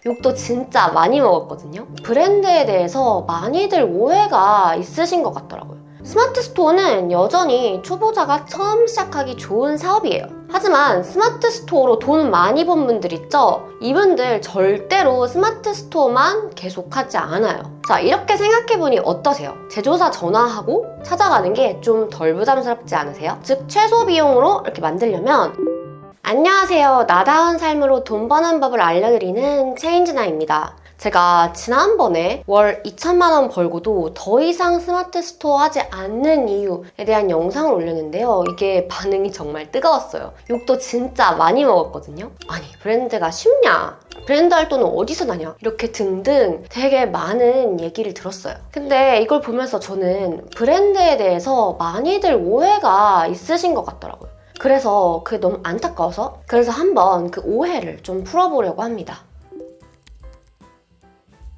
욕도 진짜 많이 먹었거든요. 브랜드에 대해서 많이들 오해가 있으신 것 같더라고요. 스마트 스토어는 여전히 초보자가 처음 시작하기 좋은 사업이에요. 하지만 스마트 스토어로 돈 많이 번 분들 있죠? 이분들 절대로 스마트 스토어만 계속하지 않아요. 자, 이렇게 생각해보니 어떠세요? 제조사 전화하고 찾아가는 게 좀 덜 부담스럽지 않으세요? 즉, 최소 비용으로 이렇게 만들려면 안녕하세요. 나다운 삶으로 돈 버는 법을 알려드리는 체인지나입니다. 제가 지난번에 월 2천만 원 벌고도 더 이상 스마트 스토어 하지 않는 이유에 대한 영상을 올렸는데요. 이게 반응이 정말 뜨거웠어요. 욕도 진짜 많이 먹었거든요. 아니, 브랜드가 쉽냐? 브랜드 할 돈은 어디서 나냐? 이렇게 등등 되게 많은 얘기를 들었어요. 근데 이걸 보면서 저는 브랜드에 대해서 많이들 오해가 있으신 것 같더라고요. 그래서 그게 너무 안타까워서 한번 그 오해를 좀 풀어보려고 합니다.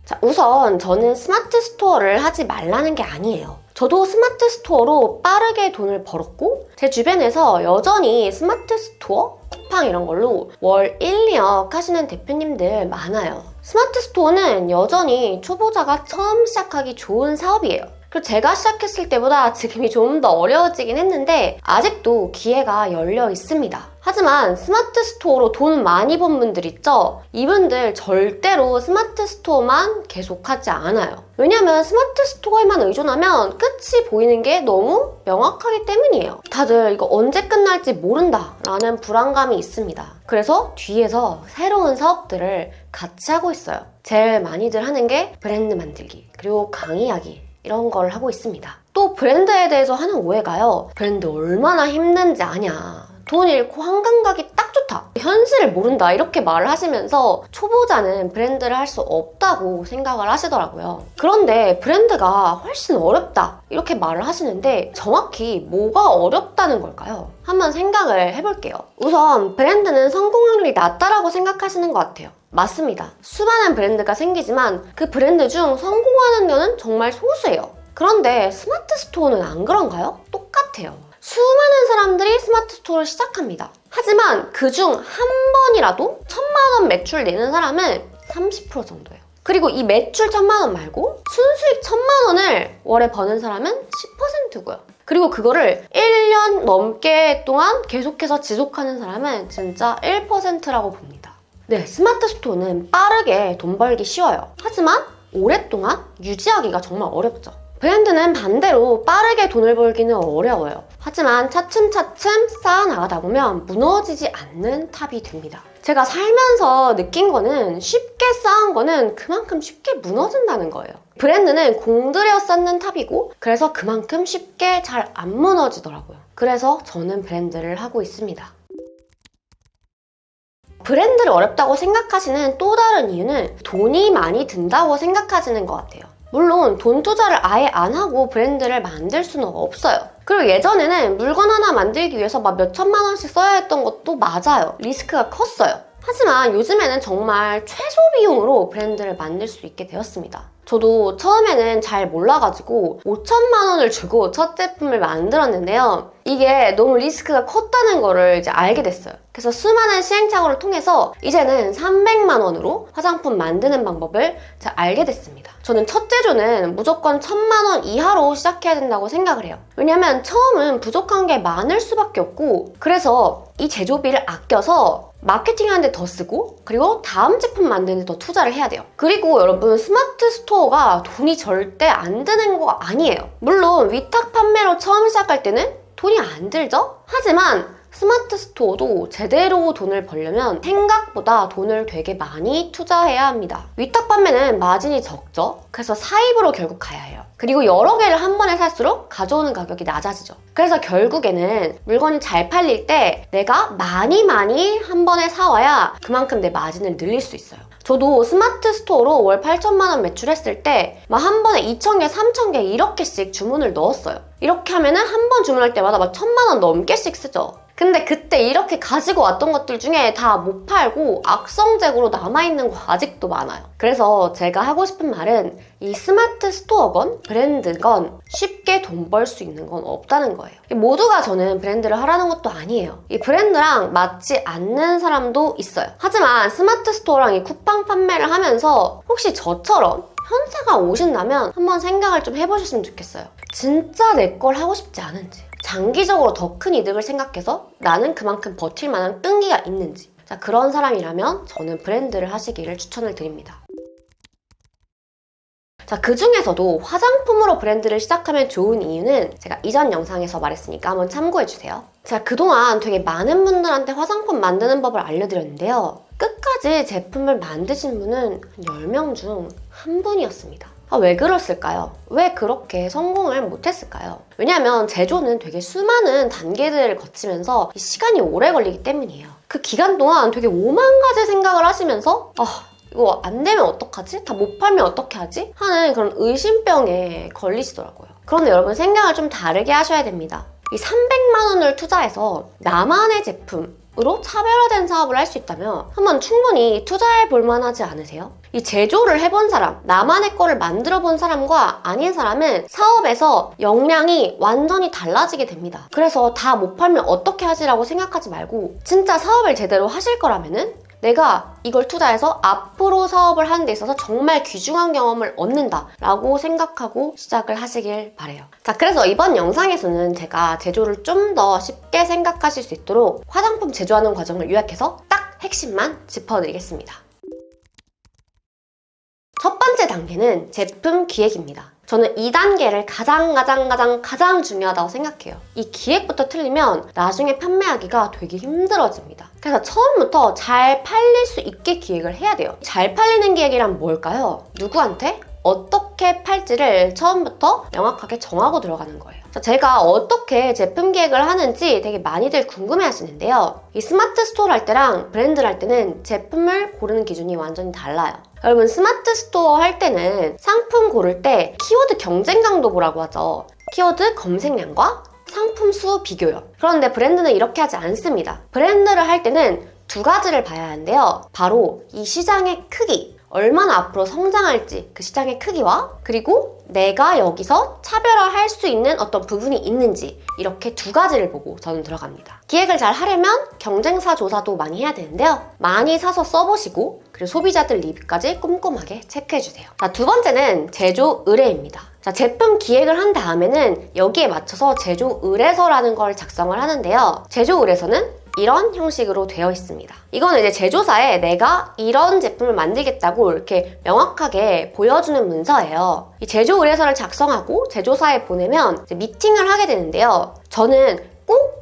자, 우선 저는 스마트 스토어를 하지 말라는 게 아니에요. 저도 스마트 스토어로 빠르게 돈을 벌었고 제 주변에서 여전히 스마트 스토어, 쿠팡 이런 걸로 월 1, 2억 하시는 대표님들 많아요. 스마트 스토어는 여전히 초보자가 처음 시작하기 좋은 사업이에요. 그리고 제가 시작했을 때보다 지금이 좀 더 어려워지긴 했는데 아직도 기회가 열려 있습니다. 하지만 스마트 스토어로 돈 많이 번 분들 있죠? 이분들 절대로 스마트 스토어만 계속하지 않아요. 왜냐면 스마트 스토어에만 의존하면 끝이 보이는 게 너무 명확하기 때문이에요. 다들 이거 언제 끝날지 모른다 라는 불안감이 있습니다. 그래서 뒤에서 새로운 사업들을 같이 하고 있어요. 제일 많이들 하는 게 브랜드 만들기, 그리고 강의하기 이런 걸 하고 있습니다. 또 브랜드에 대해서 하는 오해가요. 브랜드 얼마나 힘든지 아냐. 돈 잃고 한강 가기 딱 좋다. 현실을 모른다. 이렇게 말을 하시면서 초보자는 브랜드를 할 수 없다고 생각을 하시더라고요. 그런데 브랜드가 훨씬 어렵다. 이렇게 말을 하시는데 정확히 뭐가 어렵다는 걸까요? 한번 생각을 해볼게요. 우선 브랜드는 성공 확률이 낮다라고 생각하시는 것 같아요. 맞습니다. 수많은 브랜드가 생기지만 그 브랜드 중 성공하는 데는 정말 소수예요. 그런데 스마트 스토어는 안 그런가요? 똑같아요. 수많은 사람들이 스마트 스토어를 시작합니다. 하지만 그중 한 번이라도 1,000만 원 매출 내는 사람은 30% 정도예요. 그리고 이 매출 1,000만 원 말고 순수익 1,000만 원을 월에 버는 사람은 10%고요. 그리고 그거를 1년 넘게 동안 계속해서 지속하는 사람은 진짜 1%라고 봅니다. 네, 스마트 스토어는 빠르게 돈 벌기 쉬워요. 하지만 오랫동안 유지하기가 정말 어렵죠. 브랜드는 반대로 빠르게 돈을 벌기는 어려워요. 하지만 차츰차츰 쌓아나가다 보면 무너지지 않는 탑이 됩니다. 제가 살면서 느낀 거는 쉽게 쌓은 거는 그만큼 쉽게 무너진다는 거예요. 브랜드는 공들여 쌓는 탑이고 그래서 그만큼 쉽게 잘 안 무너지더라고요. 그래서 저는 브랜드를 하고 있습니다. 브랜드를 어렵다고 생각하시는 또 다른 이유는 돈이 많이 든다고 생각하시는 것 같아요. 물론 돈 투자를 아예 안 하고 브랜드를 만들 수는 없어요. 그리고 예전에는 물건 하나 만들기 위해서 막 몇천만 원씩 써야 했던 것도 맞아요. 리스크가 컸어요. 하지만 요즘에는 정말 최소 비용으로 브랜드를 만들 수 있게 되었습니다. 저도 처음에는 잘 몰라가지고 5천만 원을 주고 첫 제품을 만들었는데요. 이게 너무 리스크가 컸다는 거를 이제 알게 됐어요. 그래서 수많은 시행착오를 통해서 이제는 300만 원으로 화장품 만드는 방법을 잘 알게 됐습니다. 저는 첫 제조는 무조건 1,000만 원 이하로 시작해야 된다고 생각을 해요. 왜냐면 처음은 부족한 게 많을 수밖에 없고 그래서 이 제조비를 아껴서 마케팅하는 데 더 쓰고 그리고 다음 제품 만드는 데 더 투자를 해야 돼요. 그리고 여러분 스마트 스토어가 돈이 절대 안 드는 거 아니에요. 물론 위탁 판매로 처음 시작할 때는 돈이 안 들죠? 하지만 스마트 스토어도 제대로 돈을 벌려면 생각보다 돈을 되게 많이 투자해야 합니다. 위탁 판매는 마진이 적죠? 그래서 사입으로 결국 가야 해요. 그리고 여러 개를 한 번에 살수록 가져오는 가격이 낮아지죠. 그래서 결국에는 물건이 잘 팔릴 때 내가 많이 한 번에 사와야 그만큼 내 마진을 늘릴 수 있어요. 저도 스마트 스토어로 월 8천만 원 매출했을 때 막 한 번에 2,000개, 3,000개 이렇게씩 주문을 넣었어요. 이렇게 하면은 한 번 주문할 때마다 막 1,000만 원 넘게씩 쓰죠. 근데 그때 이렇게 가지고 왔던 것들 중에 다 못 팔고 악성재고로 남아있는 거 아직도 많아요. 그래서 제가 하고 싶은 말은 이 스마트 스토어건 브랜드건 쉽게 돈 벌 수 있는 건 없다는 거예요. 모두가 저는 브랜드를 하라는 것도 아니에요. 이 브랜드랑 맞지 않는 사람도 있어요. 하지만 스마트 스토어랑 이 쿠팡 판매를 하면서 혹시 저처럼 현세가 오신다면 한번 생각을 좀 해보셨으면 좋겠어요. 진짜 내 걸 하고 싶지 않은지, 장기적으로 더 큰 이득을 생각해서 나는 그만큼 버틸 만한 끈기가 있는지, 자, 그런 사람이라면 저는 브랜드를 하시기를 추천을 드립니다. 자, 그 중에서도 화장품으로 브랜드를 시작하면 좋은 이유는 제가 이전 영상에서 말했으니까 한번 참고해주세요. 제가 그동안 되게 많은 분들한테 화장품 만드는 법을 알려드렸는데요. 끝까지 제품을 만드신 분은 한 10명 중 한 분이었습니다. 왜 그랬을까요? 왜 그렇게 성공을 못했을까요? 왜냐하면 제조는 되게 수많은 단계들을 거치면서 시간이 오래 걸리기 때문이에요. 그 기간 동안 되게 오만 가지 생각을 하시면서 이거 안 되면 어떡하지? 다 못 팔면 어떻게 하지? 하는 그런 의심병에 걸리시더라고요. 그런데 여러분 생각을 좀 다르게 하셔야 됩니다. 이 300만 원을 투자해서 나만의 제품으로 차별화된 사업을 할 수 있다면 한번 충분히 투자해 볼 만하지 않으세요? 이 제조를 해본 사람, 나만의 거를 만들어 본 사람과 아닌 사람은 사업에서 역량이 완전히 달라지게 됩니다. 그래서 다 못 팔면 어떻게 하지라고 생각하지 말고 진짜 사업을 제대로 하실 거라면은 내가 이걸 투자해서 앞으로 사업을 하는 데 있어서 정말 귀중한 경험을 얻는다 라고 생각하고 시작을 하시길 바래요. 자, 그래서 이번 영상에서는 제가 제조를 좀 더 쉽게 생각하실 수 있도록 화장품 제조하는 과정을 요약해서 딱 핵심만 짚어드리겠습니다. 첫 번째 단계는 제품 기획입니다. 저는 이 단계를 가장 중요하다고 생각해요. 이 기획부터 틀리면 나중에 판매하기가 되게 힘들어집니다. 그래서 처음부터 잘 팔릴 수 있게 기획을 해야 돼요. 잘 팔리는 기획이란 뭘까요? 누구한테? 어떻게 팔지를 처음부터 명확하게 정하고 들어가는 거예요. 제가 어떻게 제품 기획을 하는지 되게 많이들 궁금해 하시는데요. 이 스마트 스토어를 할 때랑 브랜드를 할 때는 제품을 고르는 기준이 완전히 달라요. 여러분, 스마트 스토어 할 때는 상품 고를 때 키워드 경쟁 강도 보라고 하죠. 키워드 검색량과 상품 수 비교요. 그런데 브랜드는 이렇게 하지 않습니다. 브랜드를 할 때는 두 가지를 봐야 하는데요. 바로 이 시장의 크기, 얼마나 앞으로 성장할지 그 시장의 크기와 그리고 내가 여기서 차별화할 수 있는 어떤 부분이 있는지, 이렇게 두 가지를 보고 저는 들어갑니다. 기획을 잘 하려면 경쟁사 조사도 많이 해야 되는데요. 많이 사서 써보시고 그리고 소비자들 리뷰까지 꼼꼼하게 체크해주세요. 자, 두 번째는 제조 의뢰입니다. 자, 제품 기획을 한 다음에는 여기에 맞춰서 제조 의뢰서라는 걸 작성을 하는데요. 제조 의뢰서는 이런 형식으로 되어 있습니다. 이거는 이제 제조사에 내가 이런 제품을 만들겠다고 이렇게 명확하게 보여주는 문서예요. 이 제조 의뢰서를 작성하고 제조사에 보내면 이제 미팅을 하게 되는데요. 저는 꼭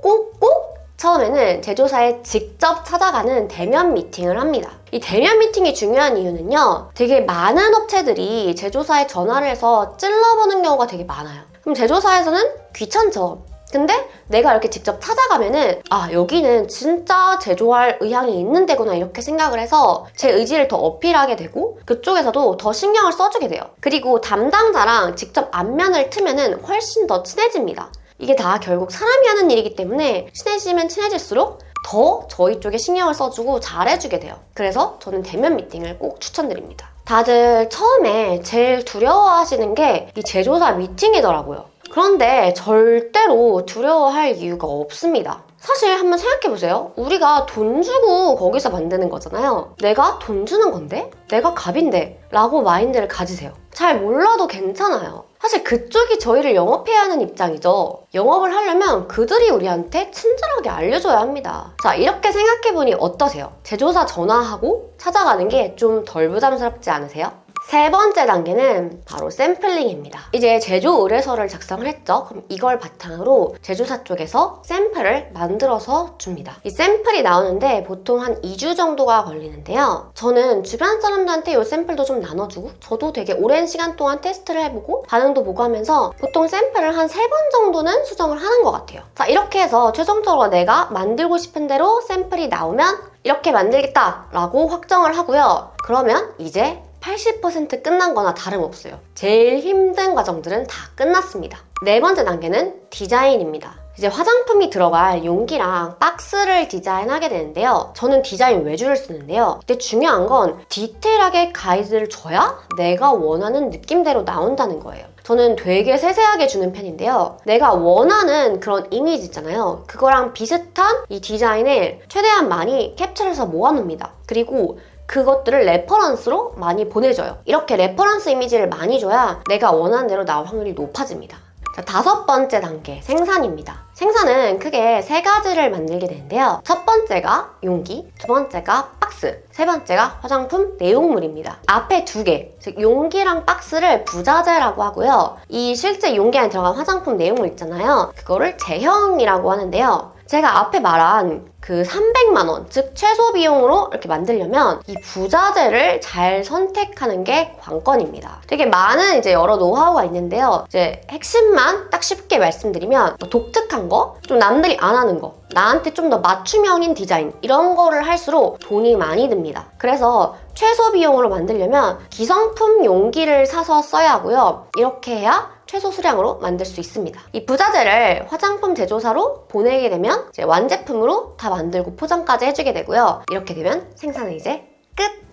처음에는 제조사에 직접 찾아가는 대면 미팅을 합니다. 이 대면 미팅이 중요한 이유는요. 되게 많은 업체들이 제조사에 전화를 해서 찔러보는 경우가 되게 많아요. 그럼 제조사에서는 귀찮죠. 근데 내가 이렇게 직접 찾아가면은 여기는 진짜 제조할 의향이 있는 데구나 이렇게 생각을 해서 제 의지를 더 어필하게 되고 그쪽에서도 더 신경을 써주게 돼요. 그리고 담당자랑 직접 안면을 트면은 훨씬 더 친해집니다. 이게 다 결국 사람이 하는 일이기 때문에 친해지면 친해질수록 더 저희 쪽에 신경을 써주고 잘해주게 돼요. 그래서 저는 대면 미팅을 꼭 추천드립니다. 다들 처음에 제일 두려워하시는 게 이 제조사 미팅이더라고요. 그런데 절대로 두려워할 이유가 없습니다. 사실 한번 생각해보세요. 우리가 돈 주고 거기서 만드는 거잖아요. 내가 돈 주는 건데? 내가 갑인데? 라고 마인드를 가지세요. 잘 몰라도 괜찮아요. 사실 그쪽이 저희를 영업해야 하는 입장이죠. 영업을 하려면 그들이 우리한테 친절하게 알려줘야 합니다. 자, 이렇게 생각해보니 어떠세요? 제조사 전화하고 찾아가는 게 좀 덜 부담스럽지 않으세요? 세 번째 단계는 바로 샘플링입니다. 이제 제조 의뢰서를 작성을 했죠. 그럼 이걸 바탕으로 제조사 쪽에서 샘플을 만들어서 줍니다. 이 샘플이 나오는데 보통 한 2주 정도가 걸리는데요. 저는 주변 사람들한테 이 샘플도 좀 나눠주고 저도 되게 오랜 시간 동안 테스트를 해보고 반응도 보고 하면서 보통 샘플을 한 3번 정도는 수정을 하는 것 같아요. 자, 이렇게 해서 최종적으로 내가 만들고 싶은 대로 샘플이 나오면 이렇게 만들겠다 라고 확정을 하고요. 그러면 이제 80% 끝난 거나 다름없어요. 제일 힘든 과정들은 다 끝났습니다. 네 번째 단계는 디자인입니다. 이제 화장품이 들어갈 용기랑 박스를 디자인하게 되는데요. 저는 디자인 외주를 쓰는데요. 근데 중요한 건 디테일하게 가이드를 줘야 내가 원하는 느낌대로 나온다는 거예요. 저는 되게 세세하게 주는 편인데요. 내가 원하는 그런 이미지 있잖아요. 그거랑 비슷한 이 디자인을 최대한 많이 캡처해서 모아놓습니다. 그리고 그것들을 레퍼런스로 많이 보내줘요. 이렇게 레퍼런스 이미지를 많이 줘야 내가 원하는 대로 나올 확률이 높아집니다. 자, 5번째 단계, 생산입니다. 생산은 크게 3가지를 만들게 되는데요. 첫 번째가 용기, 두 번째가 박스, 세 번째가 화장품 내용물입니다. 앞에 2개, 즉 용기랑 박스를 부자재라고 하고요. 이 실제 용기 안에 들어간 화장품 내용물 있잖아요. 그거를 제형이라고 하는데요. 제가 앞에 말한 그 300만 원, 즉 최소 비용으로 이렇게 만들려면 이 부자재를 잘 선택하는 게 관건입니다. 되게 많은 이제 여러 노하우가 있는데요. 이제 핵심만 딱 쉽게 말씀드리면 독특한 거, 좀 남들이 안 하는 거, 나한테 좀 더 맞춤형인 디자인 이런 거를 할수록 돈이 많이 듭니다. 그래서 최소 비용으로 만들려면 기성품 용기를 사서 써야 하고요. 이렇게 해야 최소 수량으로 만들 수 있습니다. 이 부자재를 화장품 제조사로 보내게 되면 이제 완제품으로 다 만들고 포장까지 해주게 되고요. 이렇게 되면 생산은 이제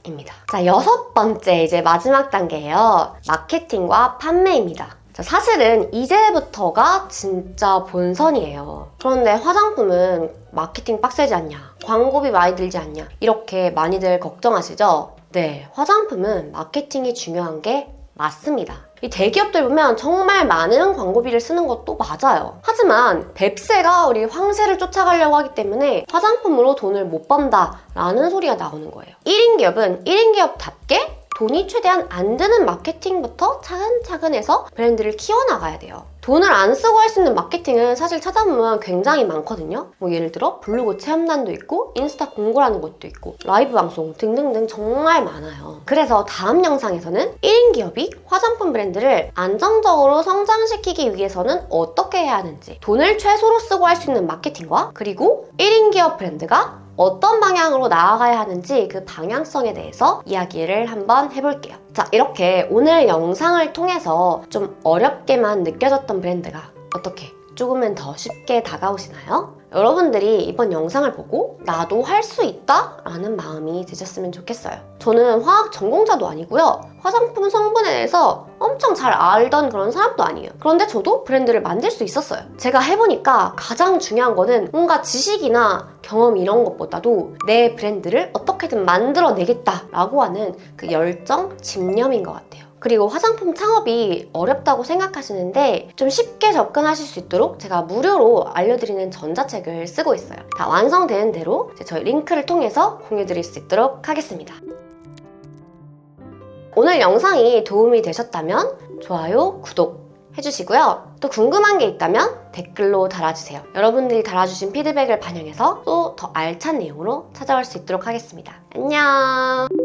끝입니다. 자, 6번째 이제 마지막 단계예요. 마케팅과 판매입니다. 자, 사실은 이제부터가 진짜 본선이에요. 그런데 화장품은 마케팅 빡세지 않냐? 광고비 많이 들지 않냐? 이렇게 많이들 걱정하시죠? 네, 화장품은 마케팅이 중요한 게 맞습니다. 이 대기업들 보면 정말 많은 광고비를 쓰는 것도 맞아요. 하지만 뱁새가 우리 황새를 쫓아가려고 하기 때문에 화장품으로 돈을 못 번다 라는 소리가 나오는 거예요. 1인 기업은 1인 기업답게 돈이 최대한 안 드는 마케팅부터 차근차근 해서 브랜드를 키워나가야 돼요. 돈을 안 쓰고 할 수 있는 마케팅은 사실 찾아보면 굉장히 많거든요. 뭐 예를 들어 블로그 체험단도 있고 인스타 공고라는 것도 있고 라이브 방송 등등등 정말 많아요. 그래서 다음 영상에서는 1인 기업이 화장품 브랜드를 안정적으로 성장시키기 위해서는 어떻게 해야 하는지, 돈을 최소로 쓰고 할 수 있는 마케팅과 그리고 1인 기업 브랜드가 어떤 방향으로 나아가야 하는지 그 방향성에 대해서 이야기를 한번 해볼게요. 자, 이렇게 오늘 영상을 통해서 좀 어렵게만 느껴졌던 브랜드가 어떻게 조금은 더 쉽게 다가오시나요? 여러분들이 이번 영상을 보고 나도 할 수 있다 라는 마음이 드셨으면 좋겠어요. 저는 화학 전공자도 아니고요. 화장품 성분에 대해서 엄청 잘 알던 그런 사람도 아니에요. 그런데 저도 브랜드를 만들 수 있었어요. 제가 해보니까 가장 중요한 거는 뭔가 지식이나 경험 이런 것보다도 내 브랜드를 어떻게든 만들어내겠다라고 하는 그 열정, 집념인 것 같아요. 그리고 화장품 창업이 어렵다고 생각하시는데 좀 쉽게 접근하실 수 있도록 제가 무료로 알려드리는 전자책을 쓰고 있어요. 다 완성되는 대로 저희 링크를 통해서 공유드릴 수 있도록 하겠습니다. 오늘 영상이 도움이 되셨다면 좋아요, 구독 해주시고요. 또 궁금한 게 있다면 댓글로 달아주세요. 여러분들이 달아주신 피드백을 반영해서 또 더 알찬 내용으로 찾아올 수 있도록 하겠습니다. 안녕!